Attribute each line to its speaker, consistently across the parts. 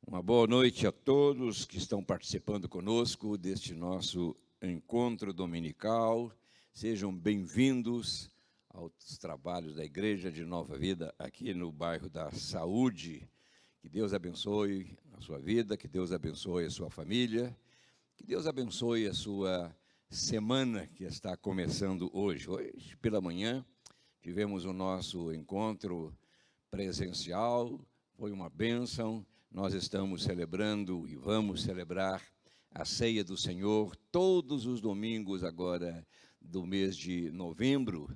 Speaker 1: Uma boa noite a todos que estão participando conosco deste nosso encontro dominical. Sejam bem-vindos aos trabalhos da Igreja de Nova Vida aqui no bairro da Saúde. Que Deus abençoe a sua vida, que Deus abençoe a sua família, que Deus abençoe a sua semana que está começando hoje. Hoje, pela manhã, tivemos o nosso encontro presencial, foi uma bênção. Nós estamos celebrando e vamos celebrar a ceia do Senhor todos os domingos agora do mês de novembro,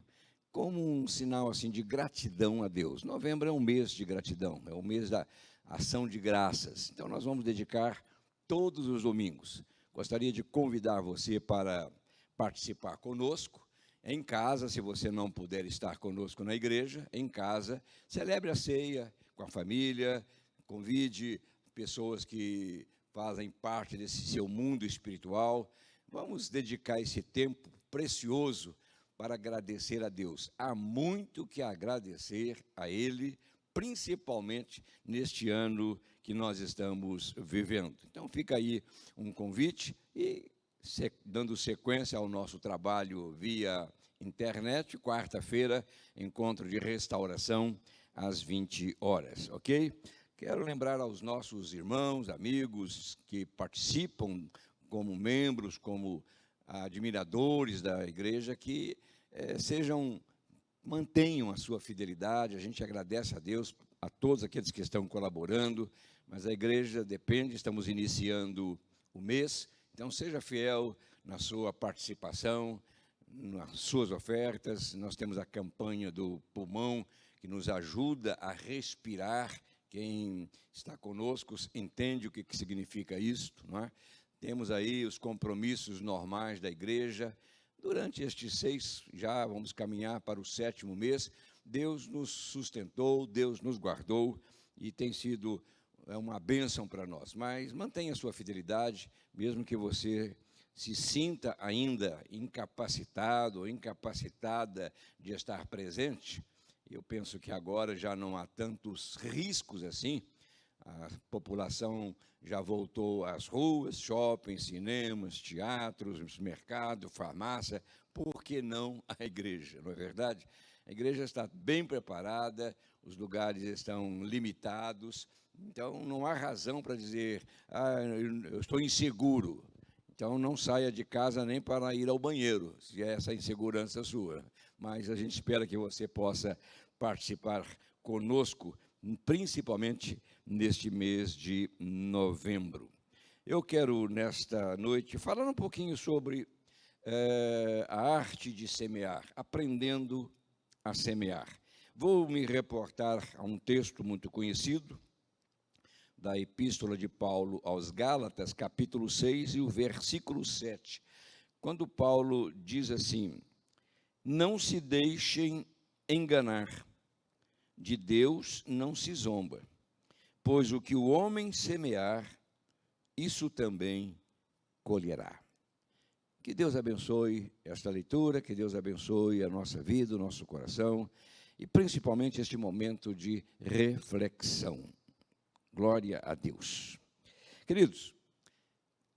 Speaker 1: como um sinal assim de gratidão a Deus. Novembro é um mês de gratidão, é o mês da ação de graças. Então nós vamos dedicar todos os domingos. Gostaria de convidar você para participar conosco. Em casa, se você não puder estar conosco na igreja, em casa, celebre a ceia com a família, convide pessoas que fazem parte desse seu mundo espiritual. Vamos dedicar esse tempo precioso para agradecer a Deus. Há muito que agradecer a Ele, principalmente neste ano que nós estamos vivendo. Então fica aí um convite e dando sequência ao nosso trabalho via internet, quarta-feira, encontro de restauração às 20 horas, ok? Quero lembrar aos nossos irmãos, amigos que participam como membros, como admiradores da igreja, que mantenham a sua fidelidade. A gente agradece a Deus, a todos aqueles que estão colaborando, mas a igreja depende, estamos iniciando o mês, então seja fiel na sua participação, nas suas ofertas. Nós temos a campanha do pulmão, que nos ajuda a respirar. Quem está conosco entende o que significa isto, não é? Temos aí os compromissos normais da igreja. Durante estes 6, já vamos caminhar para o 7º mês, Deus nos sustentou, Deus nos guardou e tem sido uma bênção para nós. Mas mantenha a sua fidelidade, mesmo que você se sinta ainda incapacitado ou incapacitada de estar presente. Eu penso que agora já não há tantos riscos assim. A população já voltou às ruas, shoppings, cinemas, teatros, mercado, farmácia. Por que não a igreja, não é verdade? A igreja está bem preparada, os lugares estão limitados, então não há razão para dizer, eu estou inseguro. Então não saia de casa nem para ir ao banheiro, se é essa insegurança sua. Mas a gente espera que você possa participar conosco, principalmente neste mês de novembro. Eu quero, nesta noite, falar um pouquinho sobre a arte de semear, aprendendo a semear. Vou me reportar a um texto muito conhecido, da Epístola de Paulo aos Gálatas, capítulo 6 e o versículo 7, quando Paulo diz assim: não se deixem enganar, de Deus não se zomba, pois o que o homem semear, isso também colherá. Que Deus abençoe esta leitura, que Deus abençoe a nossa vida, o nosso coração, e principalmente este momento de reflexão. Glória a Deus. Queridos,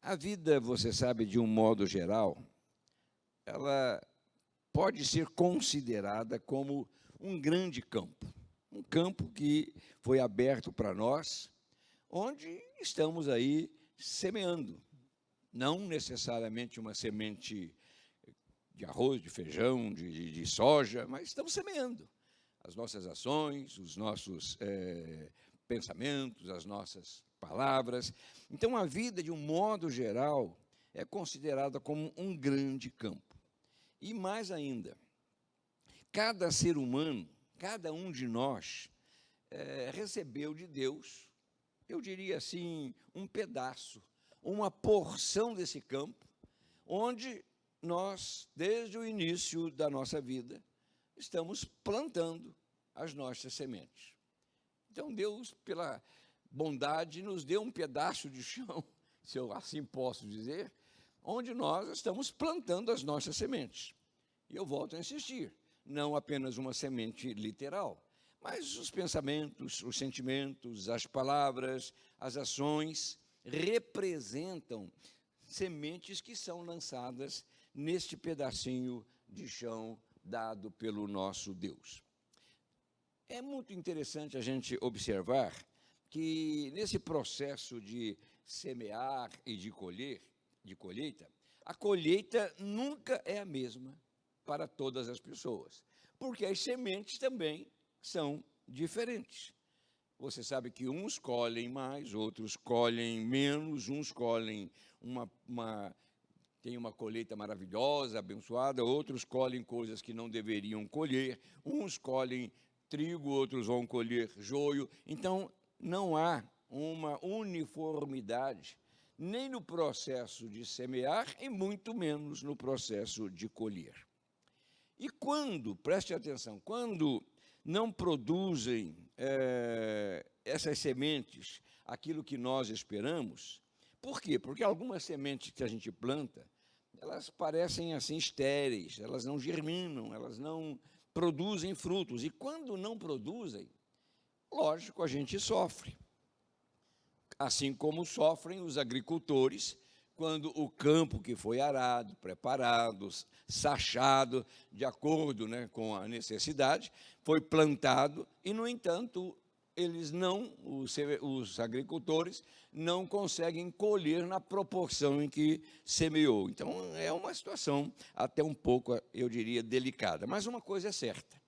Speaker 1: a vida, você sabe, de um modo geral, ela pode ser considerada como um grande campo. Um campo que foi aberto para nós, onde estamos aí semeando. Não necessariamente uma semente de arroz, de feijão, de soja, mas estamos semeando. As nossas ações, os nossos pensamentos, as nossas palavras. Então, a vida, de um modo geral, é considerada como um grande campo. E mais ainda, cada ser humano, cada um de nós, recebeu de Deus, eu diria assim, um pedaço, uma porção desse campo, onde nós, desde o início da nossa vida, estamos plantando as nossas sementes. Então, Deus, pela bondade, nos deu um pedaço de chão, se eu assim posso dizer, onde nós estamos plantando as nossas sementes. E eu volto a insistir, não apenas uma semente literal, Mas os pensamentos, os sentimentos, as palavras, as ações representam sementes que são lançadas neste pedacinho de chão dado pelo nosso Deus. É muito interessante a gente observar que nesse processo de semear e de colheita, a colheita nunca é a mesma para todas as pessoas, porque as sementes também são diferentes. Você sabe que uns colhem mais, outros colhem menos, uns colhem tem uma colheita maravilhosa, abençoada, outros colhem coisas que não deveriam colher, uns colhem trigo, outros vão colher joio. Então, não há uma uniformidade, nem no processo de semear, e muito menos no processo de colher. E quando, preste atenção, quando não produzem essas sementes aquilo que nós esperamos, por quê? Porque algumas sementes que a gente planta, elas parecem assim estéreis, elas não germinam, elas não produzem frutos. E quando não produzem, lógico, a gente sofre. Assim como sofrem os agricultores quando o campo que foi arado, preparado, sachado, de acordo, né, com a necessidade, foi plantado e, no entanto, os agricultores não conseguem colher na proporção em que semeou. Então, é uma situação até um pouco, eu diria, delicada. Mas uma coisa é certa,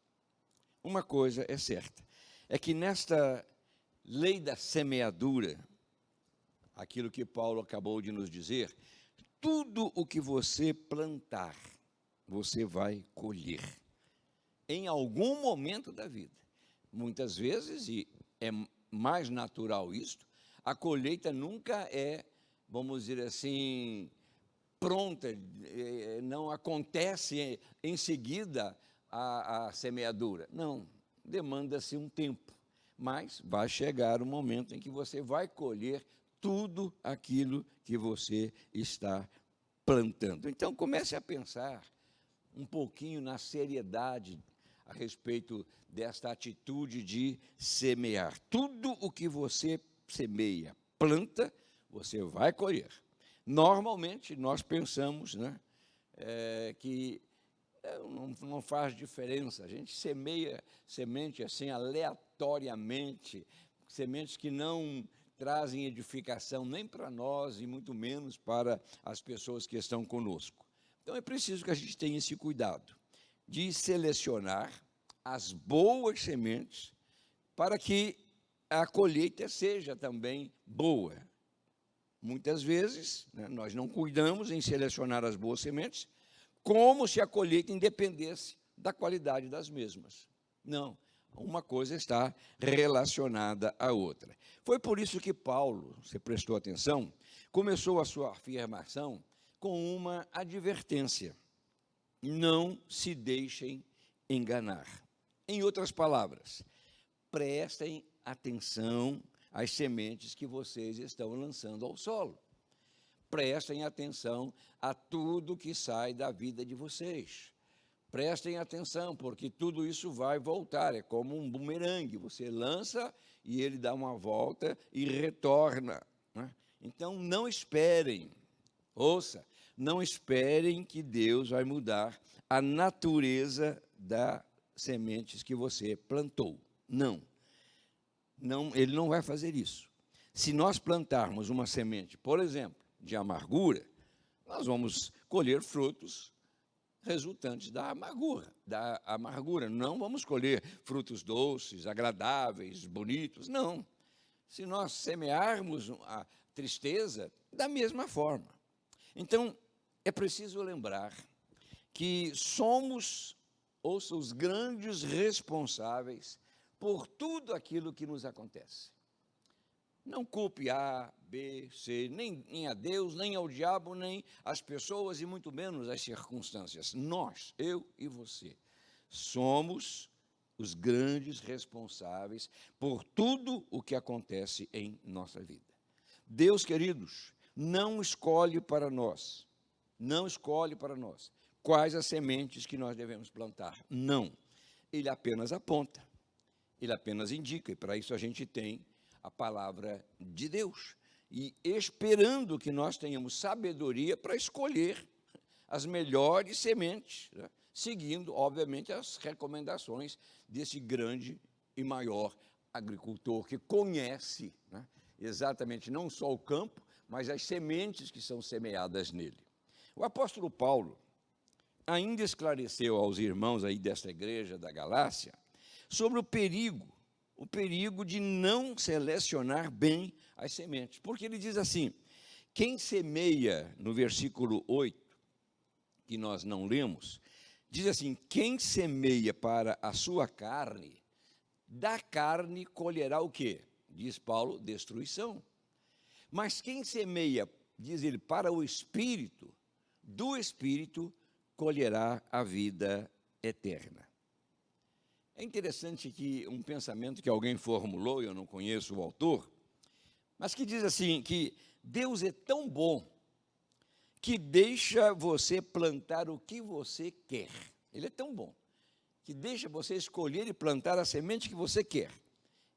Speaker 1: é que nesta lei da semeadura, aquilo que Paulo acabou de nos dizer, tudo o que você plantar, você vai colher, em algum momento da vida. Muitas vezes, e é mais natural isto, a colheita nunca é, vamos dizer assim, pronta, não acontece em seguida a semeadura. Não, demanda-se um tempo, mas vai chegar o momento em que você vai colher tudo aquilo que você está plantando. Então, comece a pensar um pouquinho na seriedade a respeito desta atitude de semear. Tudo o que você semeia, planta, você vai colher. Normalmente, nós pensamos, né, que não faz diferença. A gente semeia semente assim aleatoriamente, sementes que não trazem edificação nem para nós e muito menos para as pessoas que estão conosco. Então, é preciso que a gente tenha esse cuidado de selecionar as boas sementes para que a colheita seja também boa. Muitas vezes, né, nós não cuidamos em selecionar as boas sementes, como se a colheita independesse da qualidade das mesmas. Não, uma coisa está relacionada à outra. Foi por isso que Paulo, você prestou atenção, começou a sua afirmação com uma advertência: não se deixem enganar. Em outras palavras, prestem atenção às sementes que vocês estão lançando ao solo. Prestem atenção a tudo que sai da vida de vocês. Prestem atenção, porque tudo isso vai voltar, é como um bumerangue, você lança e ele dá uma volta e retorna, né? Então, não esperem, ouça, não esperem que Deus vai mudar a natureza das sementes que você plantou. Não, Ele não vai fazer isso. Se nós plantarmos uma semente, por exemplo, de amargura, nós vamos colher frutos resultantes da amargura. Não vamos colher frutos doces, agradáveis, bonitos, não. Se nós semearmos a tristeza, da mesma forma. Então, é preciso lembrar que somos, ouça, os grandes responsáveis por tudo aquilo que nos acontece. Não culpe A, B, C, nem a Deus, nem ao diabo, nem as pessoas e muito menos as circunstâncias. Nós, eu e você, somos os grandes responsáveis por tudo o que acontece em nossa vida. Deus, queridos, não escolhe para nós quais as sementes que nós devemos plantar. Não, Ele apenas aponta. Ele apenas indica, e para isso a gente tem a palavra de Deus. E esperando que nós tenhamos sabedoria para escolher as melhores sementes, né? Seguindo, obviamente, as recomendações desse grande e maior agricultor que conhece, né, exatamente não só o campo, mas as sementes que são semeadas nele. O apóstolo Paulo ainda esclareceu aos irmãos aí desta igreja da Galácia sobre o perigo de não selecionar bem as sementes. Porque ele diz assim: quem semeia, no versículo 8, que nós não lemos, diz assim: quem semeia para a sua carne, da carne colherá o quê? Diz Paulo, destruição. Mas quem semeia, diz ele, para o Espírito, do Espírito colherá a vida eterna. É interessante que um pensamento que alguém formulou, eu não conheço o autor, mas que diz assim, que Deus é tão bom que deixa você plantar o que você quer. Ele é tão bom que deixa você escolher e plantar a semente que você quer,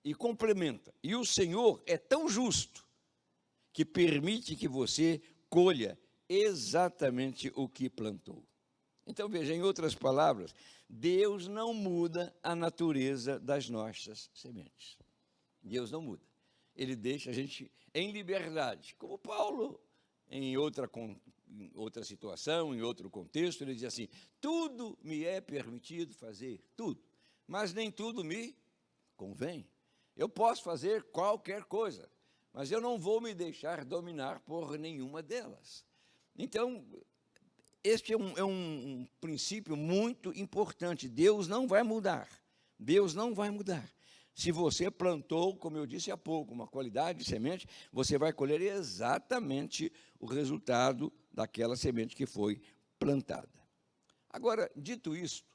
Speaker 1: e complementa. E o Senhor é tão justo que permite que você colha exatamente o que plantou. Então, veja, em outras palavras, Deus não muda a natureza das nossas sementes. Deus não muda. Ele deixa a gente em liberdade. Como Paulo, em outra situação, em outro contexto, ele diz assim: tudo me é permitido fazer, tudo, mas nem tudo me convém. Eu posso fazer qualquer coisa, mas eu não vou me deixar dominar por nenhuma delas. Então, este é um princípio muito importante. Deus não vai mudar. Deus não vai mudar. Se você plantou, como eu disse há pouco, uma qualidade de semente, você vai colher exatamente o resultado daquela semente que foi plantada. Agora, dito isto,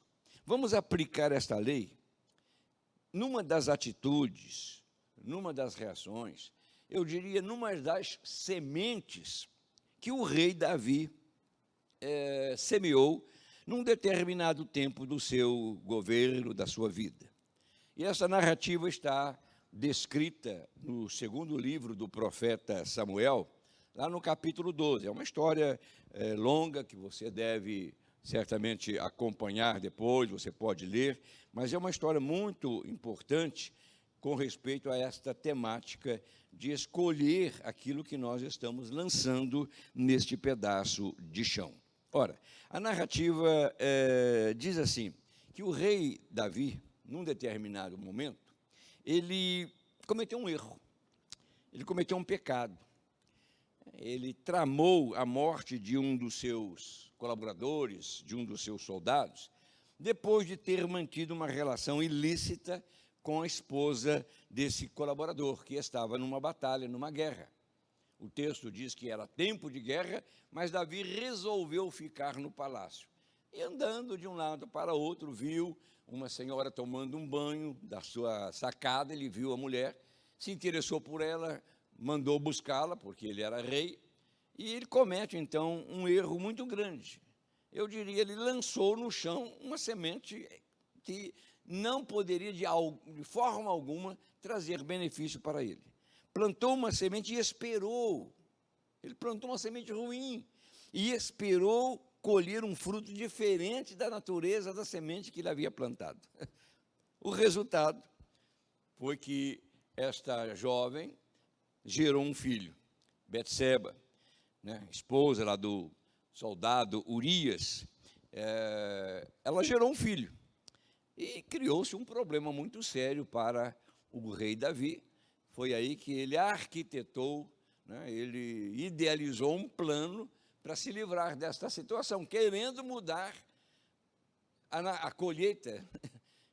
Speaker 1: vamos aplicar esta lei numa das atitudes, numa das reações, eu diria, numa das sementes que o rei Davi semeou num determinado tempo do seu governo, da sua vida. E essa narrativa está descrita no segundo livro do profeta Samuel, lá no capítulo 12. É uma história longa que você deve certamente acompanhar depois, você pode ler, mas é uma história muito importante com respeito a esta temática de escolher aquilo que nós estamos lançando neste pedaço de chão. Ora, a narrativa diz assim, que o rei Davi, num determinado momento, ele cometeu um erro, ele cometeu um pecado. Ele tramou a morte de um dos seus colaboradores, de um dos seus soldados, depois de ter mantido uma relação ilícita com a esposa desse colaborador, que estava numa batalha, numa guerra. O texto diz que era tempo de guerra, mas Davi resolveu ficar no palácio. E andando de um lado para outro, viu uma senhora tomando um banho da sua sacada, ele viu a mulher, se interessou por ela, mandou buscá-la, porque ele era rei, e ele comete, então, um erro muito grande. Eu diria, ele lançou no chão uma semente que não poderia, de forma alguma, trazer benefício para ele. Plantou uma semente e esperou. Ele plantou uma semente ruim e esperou colher um fruto diferente da natureza da semente que ele havia plantado. O resultado foi que esta jovem gerou um filho, Betseba, né, esposa lá do soldado Urias. Ela gerou um filho e criou-se um problema muito sério para o rei Davi. Foi aí que ele arquitetou, né, ele idealizou um plano para se livrar desta situação, querendo mudar a colheita,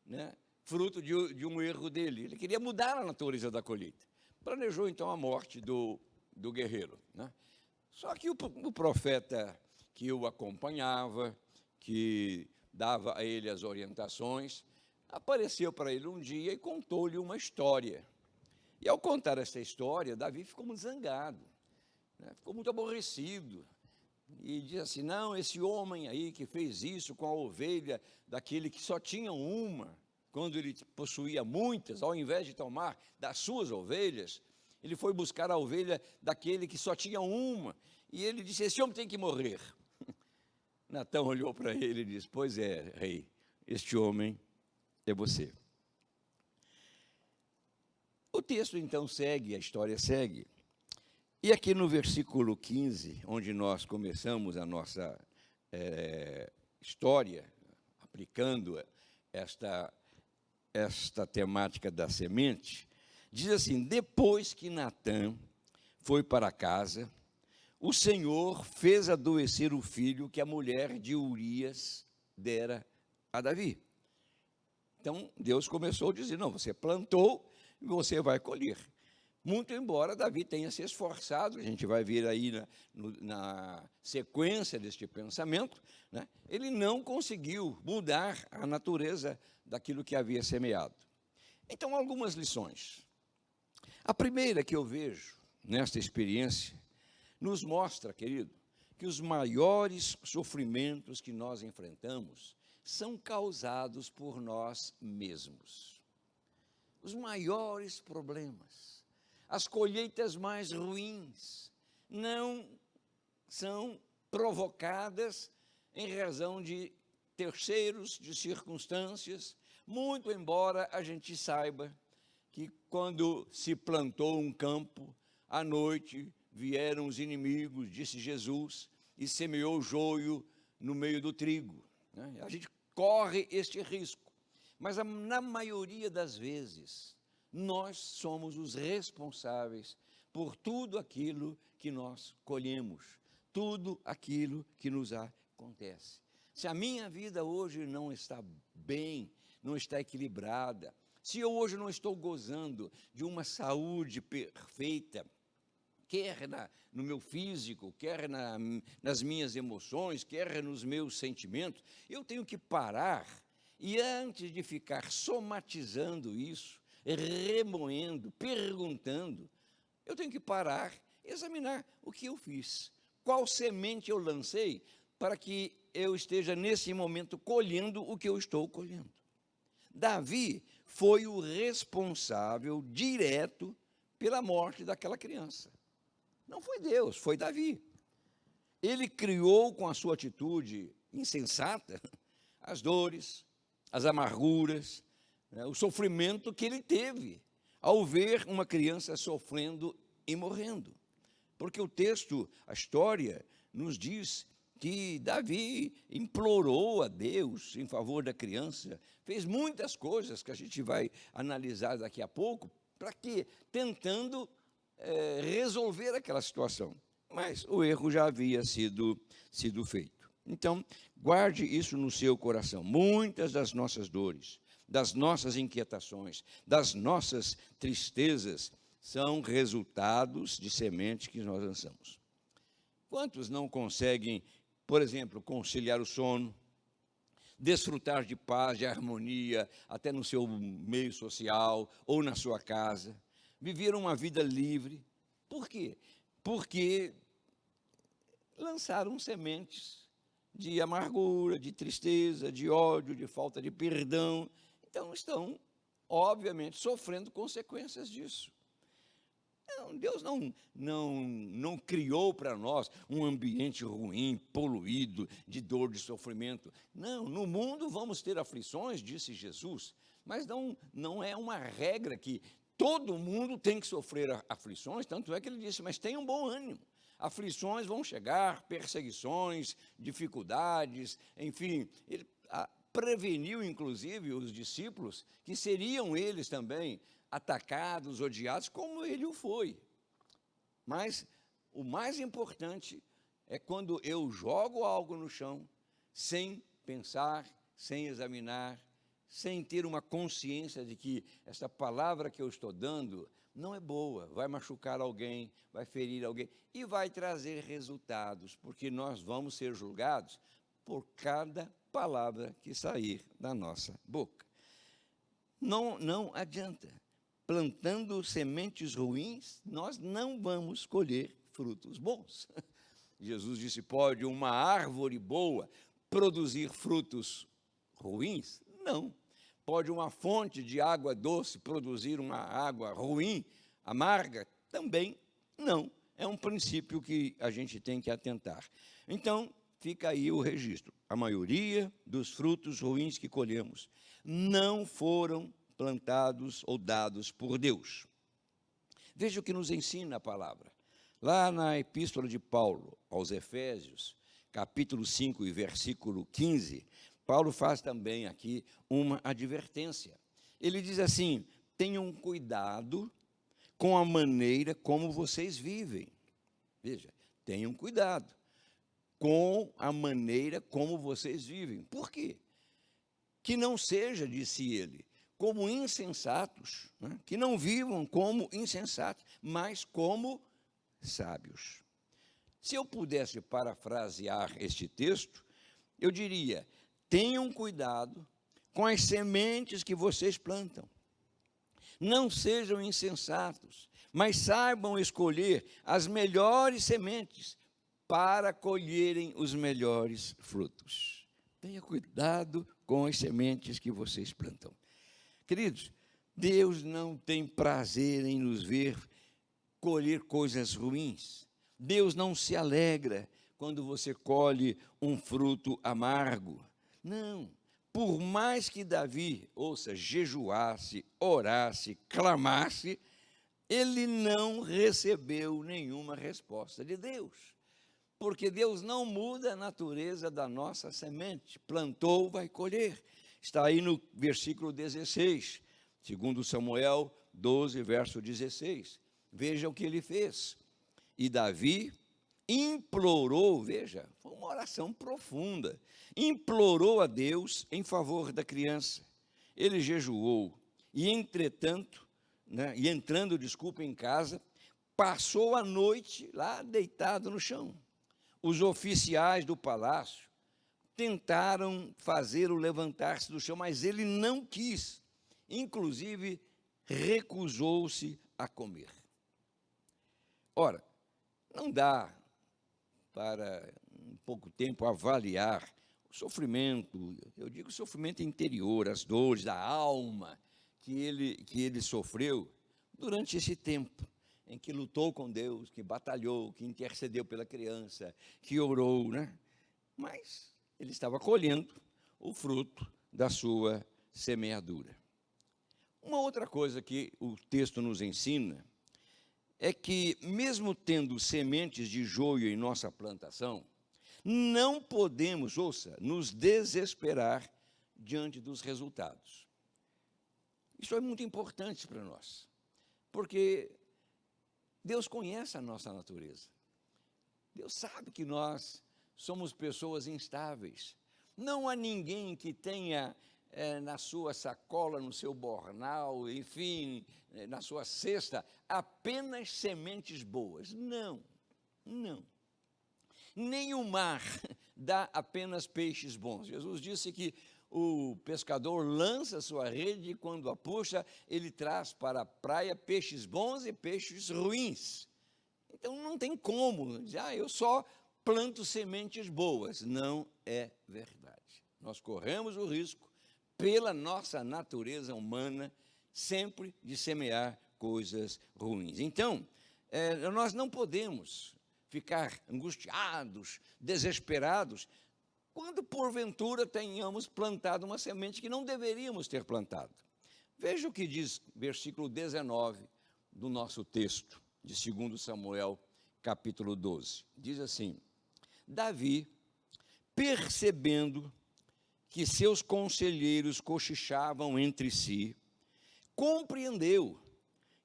Speaker 1: né, fruto de um erro dele. Ele queria mudar a natureza da colheita. Planejou, então, a morte do guerreiro, né? Só que o profeta que o acompanhava, que dava a ele as orientações, apareceu para ele um dia e contou-lhe uma história. E ao contar essa história, Davi ficou muito zangado, né? Ficou muito aborrecido. E diz assim: não, esse homem aí que fez isso com a ovelha daquele que só tinha uma, quando ele possuía muitas, ao invés de tomar das suas ovelhas, ele foi buscar a ovelha daquele que só tinha uma, e ele disse: esse homem tem que morrer. Natã olhou para ele e disse: pois é, rei, este homem é você. O texto então segue, a história segue. E aqui no versículo 15, onde nós começamos a nossa história, aplicando esta temática da semente, diz assim: depois que Natã foi para casa, o Senhor fez adoecer o filho que a mulher de Urias dera a Davi. Então, Deus começou a dizer: não, você plantou e você vai colher. Muito embora Davi tenha se esforçado, a gente vai ver aí na sequência deste pensamento, né, ele não conseguiu mudar a natureza daquilo que havia semeado. Então, algumas lições. A primeira que eu vejo nesta experiência nos mostra, querido, que os maiores sofrimentos que nós enfrentamos são causados por nós mesmos. Os maiores problemas, as colheitas mais ruins, não são provocadas em razão de terceiros, de circunstâncias, muito embora a gente saiba que quando se plantou um campo, à noite vieram os inimigos, disse Jesus, e semeou o joio no meio do trigo. Né? A gente corre este risco, mas na maioria das vezes, nós somos os responsáveis por tudo aquilo que nós colhemos, tudo aquilo que nos acontece. Se a minha vida hoje não está bem, não está equilibrada, se eu hoje não estou gozando de uma saúde perfeita, quer no meu físico, quer nas minhas emoções, quer nos meus sentimentos, eu tenho que parar e, antes de ficar somatizando isso, remoendo, perguntando, eu tenho que parar, examinar o que eu fiz, qual semente eu lancei para que eu esteja nesse momento colhendo o que eu estou colhendo. Davi foi o responsável direto pela morte daquela criança. Não foi Deus, foi Davi. Ele criou com a sua atitude insensata as dores, as amarguras, né, o sofrimento que ele teve ao ver uma criança sofrendo e morrendo. Porque o texto, a história, nos diz que Davi implorou a Deus em favor da criança, fez muitas coisas que a gente vai analisar daqui a pouco, para que tentando resolver aquela situação. Mas o erro já havia sido feito. Então, guarde isso no seu coração. Muitas das nossas dores, das nossas inquietações, das nossas tristezas, são resultados de sementes que nós lançamos. Quantos não conseguem, por exemplo, conciliar o sono, desfrutar de paz, de harmonia, até no seu meio social ou na sua casa, viver uma vida livre? Por quê? Porque lançaram sementes de amargura, de tristeza, de ódio, de falta de perdão. Então estão, obviamente, sofrendo consequências disso. Não, Deus não criou para nós um ambiente ruim, poluído, de dor, de sofrimento. Não, no mundo vamos ter aflições, disse Jesus, mas não é uma regra que todo mundo tem que sofrer aflições, tanto é que ele disse: mas tenham bom ânimo. Aflições vão chegar, perseguições, dificuldades, enfim. Ele preveniu, inclusive, os discípulos que seriam eles também atacados, odiados, como ele o foi. Mas o mais importante é quando eu jogo algo no chão, sem pensar, sem examinar, sem ter uma consciência de que essa palavra que eu estou dando não é boa, vai machucar alguém, vai ferir alguém e vai trazer resultados, porque nós vamos ser julgados por cada palavra que sair da nossa boca. Não adianta. Plantando sementes ruins, nós não vamos colher frutos bons. Jesus disse: pode uma árvore boa produzir frutos ruins? Não. Pode uma fonte de água doce produzir uma água ruim, amarga? Também não. É um princípio que a gente tem que atentar. Então, fica aí o registro. A maioria dos frutos ruins que colhemos não foram plantados ou dados por Deus. Veja o que nos ensina a palavra. Lá na epístola de Paulo aos Efésios, capítulo 5 e versículo 15, Paulo faz também aqui uma advertência. Ele diz assim: tenham cuidado com a maneira como vocês vivem. Veja, tenham cuidado com a maneira como vocês vivem. Por quê? Que não seja, disse ele, como insensatos, né? Que não vivam como insensatos, mas como sábios. Se eu pudesse parafrasear este texto, eu diria: tenham cuidado com as sementes que vocês plantam. Não sejam insensatos, mas saibam escolher as melhores sementes para colherem os melhores frutos. Tenha cuidado com as sementes que vocês plantam. Queridos, Deus não tem prazer em nos ver colher coisas ruins. Deus não se alegra quando você colhe um fruto amargo. Não. Por mais que Davi, ouça, jejuasse, orasse, clamasse, ele não recebeu nenhuma resposta de Deus. Porque Deus não muda a natureza da nossa semente. Plantou, vai colher. Está aí no versículo 16, segundo Samuel 12, verso 16. Veja o que ele fez. E Davi implorou, veja, foi uma oração profunda, implorou a Deus em favor da criança. Ele jejuou e, entretanto, e entrando, em casa, passou a noite lá deitado no chão. Os oficiais do palácio tentaram fazê-lo levantar-se do chão, mas ele não quis. Inclusive, recusou-se a comer. Ora, não dá para, em pouco tempo, avaliar o sofrimento, eu digo sofrimento interior, as dores da alma que ele sofreu durante esse tempo em que lutou com Deus, que batalhou, que intercedeu pela criança, que orou, né? Mas ele estava colhendo o fruto da sua semeadura. Uma outra coisa que o texto nos ensina é que, mesmo tendo sementes de joio em nossa plantação, não podemos, ouça, nos desesperar diante dos resultados. Isso é muito importante para nós, porque Deus conhece a nossa natureza. Deus sabe que nós somos pessoas instáveis. Não há ninguém que tenha na sua sacola, no seu bornal, enfim, na sua cesta, apenas sementes boas. Não, não. Nem o mar dá apenas peixes bons. Jesus disse que o pescador lança sua rede e, quando a puxa, ele traz para a praia peixes bons e peixes ruins. Então, não tem como dizer, eu só planto sementes boas. Não é verdade. Nós corremos o risco, pela nossa natureza humana, sempre de semear coisas ruins. Então, nós não podemos ficar angustiados, desesperados, quando porventura tenhamos plantado uma semente que não deveríamos ter plantado. Veja o que diz versículo 19 do nosso texto, de 2 Samuel, capítulo 12. Diz assim: Davi, percebendo que seus conselheiros cochichavam entre si, compreendeu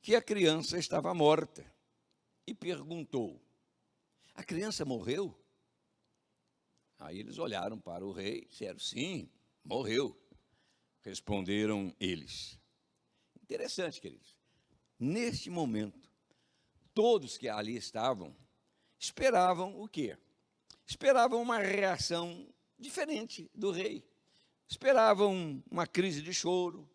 Speaker 1: que a criança estava morta e perguntou: a criança morreu? Aí eles olharam para o rei e disseram: sim, morreu. Responderam eles. Interessante, queridos. Neste momento, todos que ali estavam esperavam o quê? Esperavam uma reação diferente do rei. Esperavam uma crise de choro,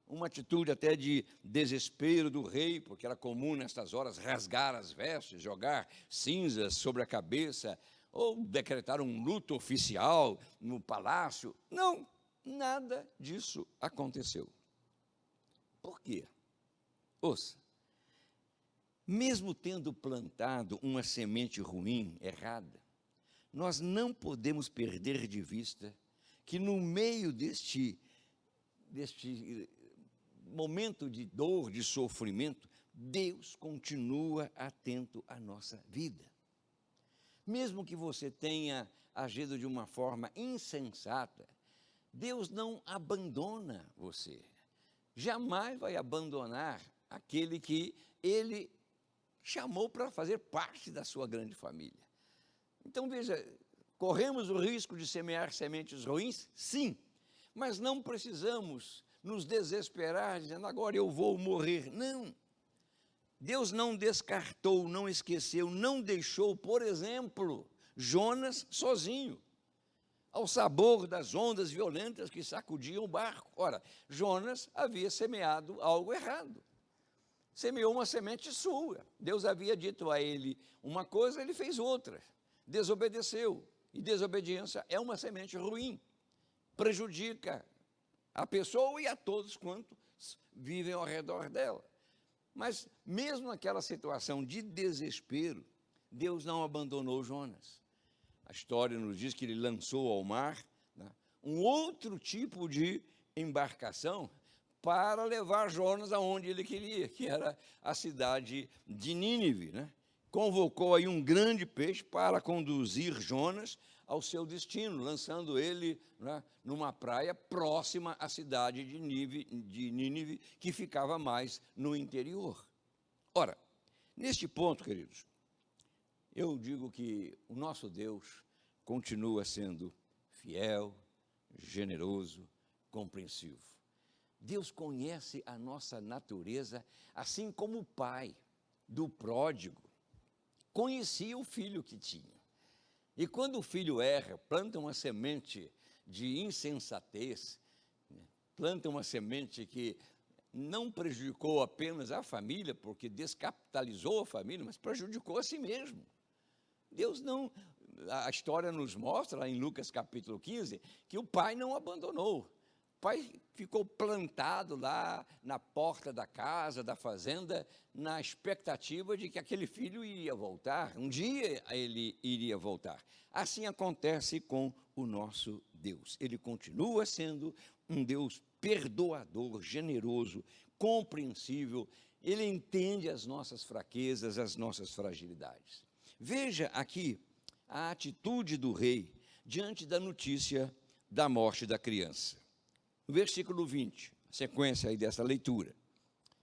Speaker 1: uma atitude até de desespero do rei, porque era comum nestas horas rasgar as vestes, jogar cinzas sobre a cabeça, ou decretar um luto oficial no palácio. Não, nada disso aconteceu. Por quê? Ouça, mesmo tendo plantado uma semente ruim, errada, nós não podemos perder de vista que no meio deste momento de dor, de sofrimento, Deus continua atento à nossa vida. Mesmo que você tenha agido de uma forma insensata, Deus não abandona você. Jamais vai abandonar aquele que Ele chamou para fazer parte da sua grande família. Então, veja, corremos o risco de semear sementes ruins? Sim, mas não precisamos nos desesperar dizendo, agora eu vou morrer. Não. Deus não descartou, não esqueceu, não deixou, por exemplo, Jonas sozinho, ao sabor das ondas violentas que sacudiam o barco. Ora, Jonas havia semeado algo errado. Semeou uma semente sua. Deus havia dito a ele uma coisa, ele fez outra. Desobedeceu. E desobediência é uma semente ruim. Prejudica a pessoa e a todos quantos vivem ao redor dela. Mas mesmo naquela situação de desespero, Deus não abandonou Jonas. A história nos diz que ele lançou ao mar, né, um outro tipo de embarcação para levar Jonas aonde ele queria, que era a cidade de Nínive, né? Convocou aí um grande peixe para conduzir Jonas ao seu destino, lançando ele, né, numa praia próxima à cidade de Nínive, que ficava mais no interior. Ora, neste ponto, queridos, eu digo que o nosso Deus continua sendo fiel, generoso, compreensivo. Deus conhece a nossa natureza, assim como o pai do pródigo conhecia o filho que tinha. E quando o filho erra, planta uma semente de insensatez, planta uma semente que não prejudicou apenas a família, porque descapitalizou a família, mas prejudicou a si mesmo. Deus não... A história nos mostra, lá em Lucas capítulo 15, que o pai não abandonou. O pai ficou plantado lá na porta da casa, da fazenda, na expectativa de que aquele filho iria voltar. Um dia ele iria voltar. Assim acontece com o nosso Deus. Ele continua sendo um Deus perdoador, generoso, compreensível. Ele entende as nossas fraquezas, as nossas fragilidades. Veja aqui a atitude do rei diante da notícia da morte da criança. No versículo 20, sequência aí dessa leitura,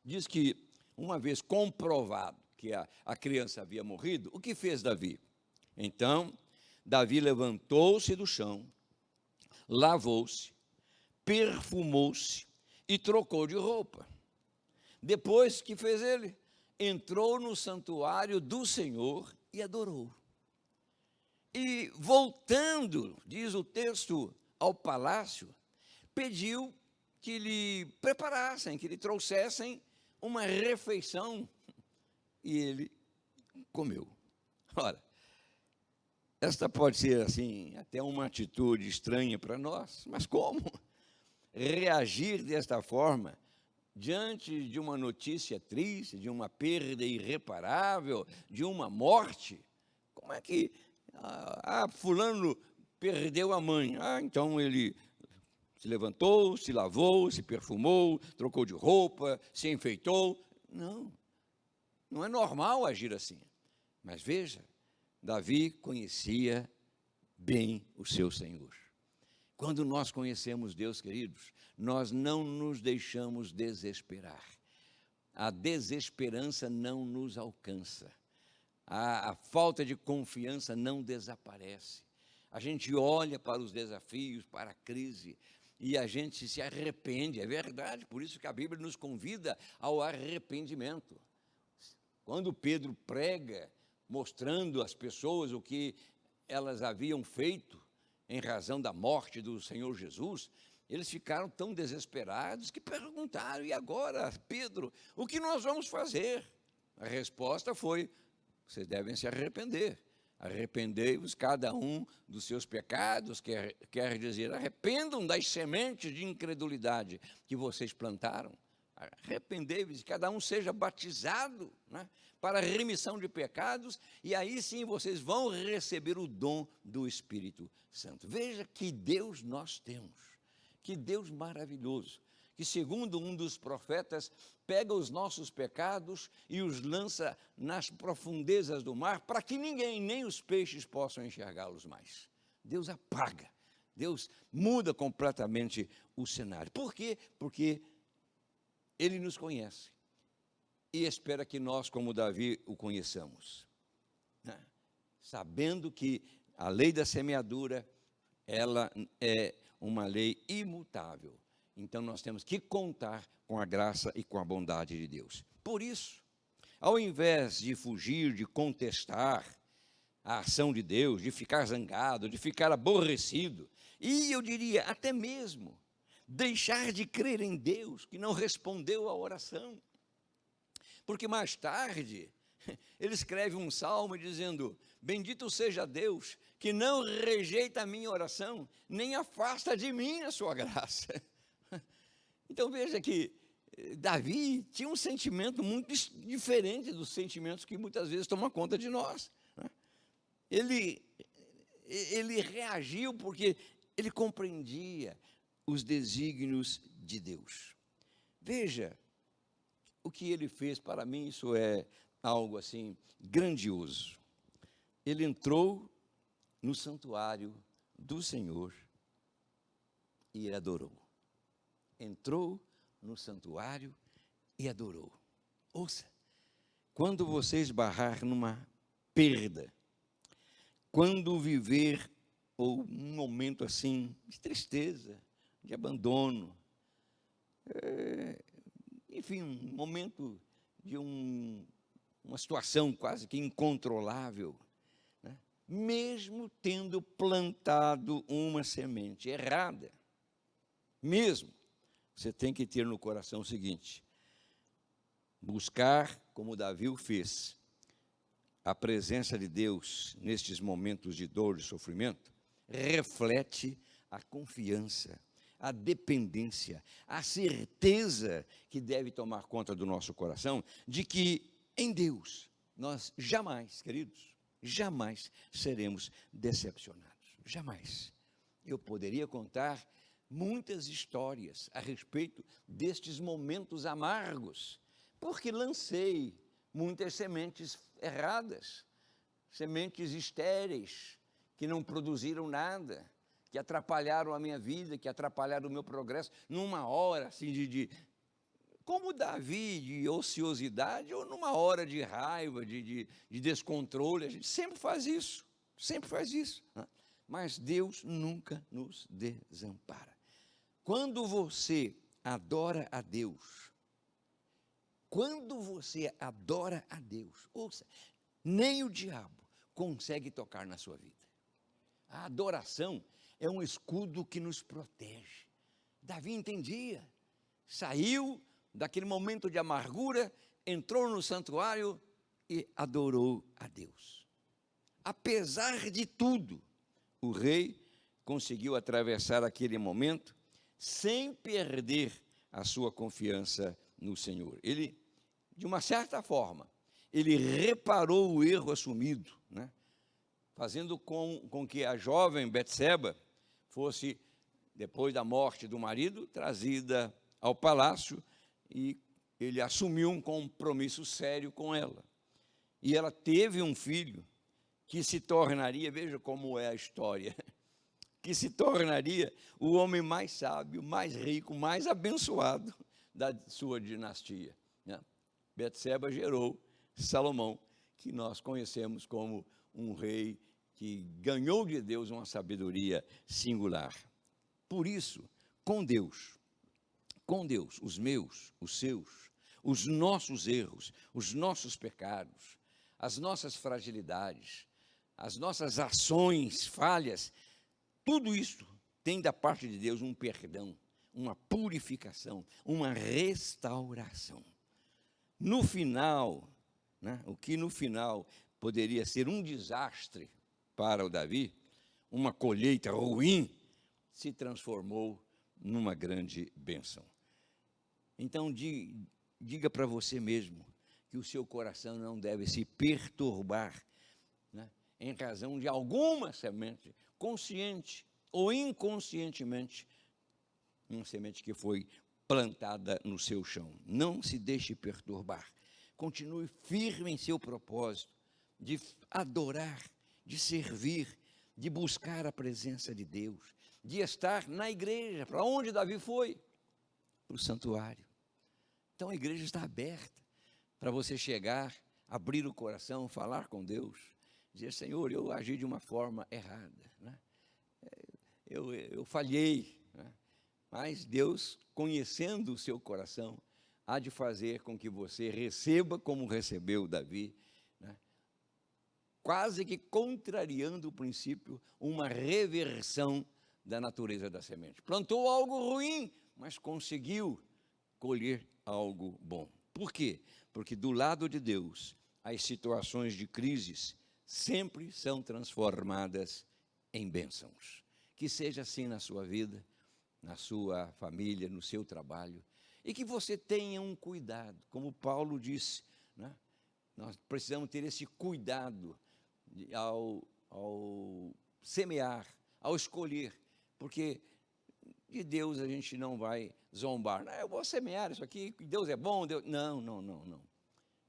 Speaker 1: diz que, uma vez comprovado que a criança havia morrido, o que fez Davi? Então, Davi levantou-se do chão, lavou-se, perfumou-se e trocou de roupa. Depois, que fez ele? Entrou no santuário do Senhor e adorou. E voltando, diz o texto, ao palácio, pediu que lhe preparassem, que lhe trouxessem uma refeição, e ele comeu. Ora, esta pode ser, assim, até uma atitude estranha para nós, mas como reagir desta forma diante de uma notícia triste, de uma perda irreparável, de uma morte? Como é que fulano perdeu a mãe? Então ele se levantou, se lavou, se perfumou, trocou de roupa, se enfeitou. Não, não é normal agir assim. Mas veja, Davi conhecia bem o seu Senhor. Quando nós conhecemos Deus, queridos, nós não nos deixamos desesperar. A desesperança não nos alcança. A falta de confiança não desaparece. A gente olha para os desafios, para a crise, e a gente se arrepende, é verdade, por isso que a Bíblia nos convida ao arrependimento. Quando Pedro prega, mostrando às pessoas o que elas haviam feito em razão da morte do Senhor Jesus, eles ficaram tão desesperados que perguntaram, e agora, Pedro, o que nós vamos fazer? A resposta foi, vocês devem se arrepender. Arrependei-vos cada um dos seus pecados, quer dizer, arrependam das sementes de incredulidade que vocês plantaram. Arrependei-vos e cada um seja batizado, né, para a remissão de pecados, e aí sim vocês vão receber o dom do Espírito Santo. Veja que Deus nós temos, que Deus maravilhoso, que segundo um dos profetas, pega os nossos pecados e os lança nas profundezas do mar, para que ninguém, nem os peixes, possam enxergá-los mais. Deus apaga, Deus muda completamente o cenário. Por quê? Porque Ele nos conhece e espera que nós, como Davi, o conheçamos, né? Sabendo que a lei da semeadura, ela é uma lei imutável. Então, nós temos que contar com a graça e com a bondade de Deus. Por isso, ao invés de fugir, de contestar a ação de Deus, de ficar zangado, de ficar aborrecido, e eu diria até mesmo deixar de crer em Deus, que não respondeu à oração. Porque mais tarde, ele escreve um salmo dizendo: bendito seja Deus, que não rejeita a minha oração, nem afasta de mim a sua graça. Então veja que Davi tinha um sentimento muito diferente dos sentimentos que muitas vezes tomam conta de nós. Ele reagiu porque ele compreendia os desígnios de Deus. Veja o que ele fez. Para mim isso é algo assim grandioso. Ele entrou no santuário do Senhor e ele adorou. Entrou no santuário e adorou. Ouça, quando você esbarrar numa perda, quando viver ou um momento assim de tristeza, de abandono, enfim, um momento de uma situação quase que incontrolável, né? Mesmo tendo plantado uma semente errada, mesmo, você tem que ter no coração o seguinte: buscar, como Davi o fez, a presença de Deus nestes momentos de dor e sofrimento, reflete a confiança, a dependência, a certeza que deve tomar conta do nosso coração, de que em Deus nós jamais, queridos, jamais seremos decepcionados, jamais. Eu poderia contar muitas histórias a respeito destes momentos amargos, porque lancei muitas sementes erradas, sementes estéreis, que não produziram nada, que atrapalharam a minha vida, que atrapalharam o meu progresso, numa hora assim como Davi, de ociosidade, ou numa hora de raiva, de descontrole. A gente sempre faz isso, né? Mas Deus nunca nos desampara. Quando você adora a Deus, ouça, nem o diabo consegue tocar na sua vida. A adoração é um escudo que nos protege. Davi entendia, saiu daquele momento de amargura, entrou no santuário e adorou a Deus. Apesar de tudo, o rei conseguiu atravessar aquele momento sem perder a sua confiança no Senhor. Ele, de uma certa forma, ele reparou o erro assumido, né? Fazendo com que a jovem Betseba fosse, depois da morte do marido, trazida ao palácio, e ele assumiu um compromisso sério com ela. E ela teve um filho que se tornaria, veja como é a história, que se tornaria o homem mais sábio, mais rico, mais abençoado da sua dinastia, né? Betseba gerou Salomão, que nós conhecemos como um rei que ganhou de Deus uma sabedoria singular. Por isso, com Deus, os meus, os seus, os nossos erros, os nossos pecados, as nossas fragilidades, as nossas ações falhas, tudo isso tem da parte de Deus um perdão, uma purificação, uma restauração. No final, né, o que no final poderia ser um desastre para o Davi, uma colheita ruim, se transformou numa grande bênção. Então, diga para você mesmo que o seu coração não deve se perturbar, né, em razão de alguma semente, consciente ou inconscientemente, uma semente que foi plantada no seu chão. Não se deixe perturbar. Continue firme em seu propósito de adorar, de servir, de buscar a presença de Deus, de estar na igreja. Para onde Davi foi? Para o santuário. Então a igreja está aberta para você chegar, abrir o coração, falar com Deus, dizer: Senhor, eu agi de uma forma errada, né? Eu falhei, né? Mas Deus, conhecendo o seu coração, há de fazer com que você receba como recebeu Davi, né? Quase que contrariando o princípio, uma reversão da natureza da semente. Plantou algo ruim, mas conseguiu colher algo bom. Por quê? Porque do lado de Deus, as situações de crises sempre são transformadas em bênçãos. Que seja assim na sua vida, na sua família, no seu trabalho, e que você tenha um cuidado, como Paulo disse, né? Nós precisamos ter esse cuidado ao semear, ao escolher, porque de Deus a gente não vai zombar. Eu vou semear isso aqui, Deus é bom, Deus... Não.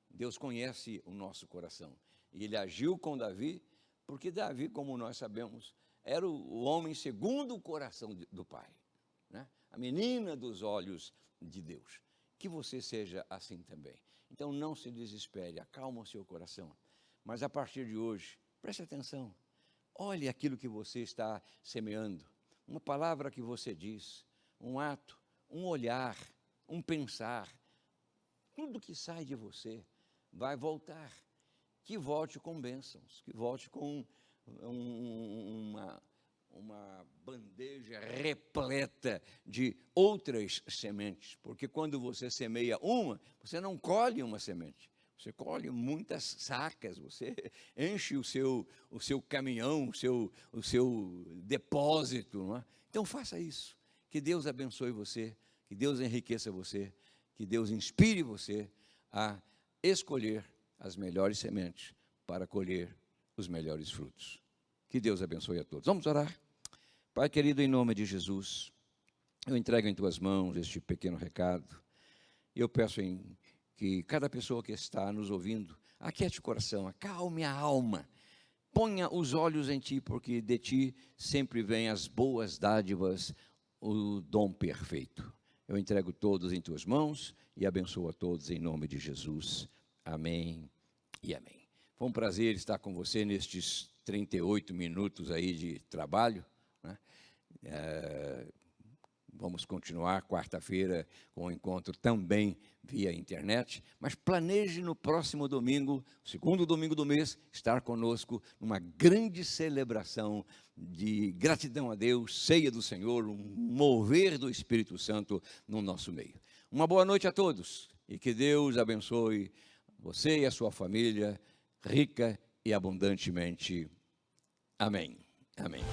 Speaker 1: Deus conhece o nosso coração. E ele agiu com Davi, porque Davi, como nós sabemos, era o homem segundo o coração do Pai, né? A menina dos olhos de Deus. Que você seja assim também. Então não se desespere, acalma o seu coração. Mas a partir de hoje, preste atenção. Olhe aquilo que você está semeando. Uma palavra que você diz, um ato, um olhar, um pensar. Tudo que sai de você vai voltar. Que volte com bênçãos, que volte com uma bandeja repleta de outras sementes, porque quando você semeia uma, você não colhe uma semente, você colhe muitas sacas, você enche o seu caminhão, o seu depósito, não é? Então faça isso, que Deus abençoe você, que Deus enriqueça você, que Deus inspire você a escolher as melhores sementes para colher os melhores frutos. Que Deus abençoe a todos. Vamos orar? Pai querido, em nome de Jesus, eu entrego em tuas mãos este pequeno recado, e eu peço que cada pessoa que está nos ouvindo, aquiete o coração, acalme a alma, ponha os olhos em ti, porque de ti sempre vêm as boas dádivas, o dom perfeito. Eu entrego todos em tuas mãos e abençoo a todos em nome de Jesus. Amém e amém. Foi um prazer estar com você nestes 38 minutos aí de trabalho, né? Vamos continuar quarta-feira com o encontro também via internet, mas planeje no próximo domingo, segundo domingo do mês, estar conosco numa grande celebração de gratidão a Deus, ceia do Senhor, um mover do Espírito Santo no nosso meio. Uma boa noite a todos e que Deus abençoe você e a sua família rica e abundantemente. Amém. Amém.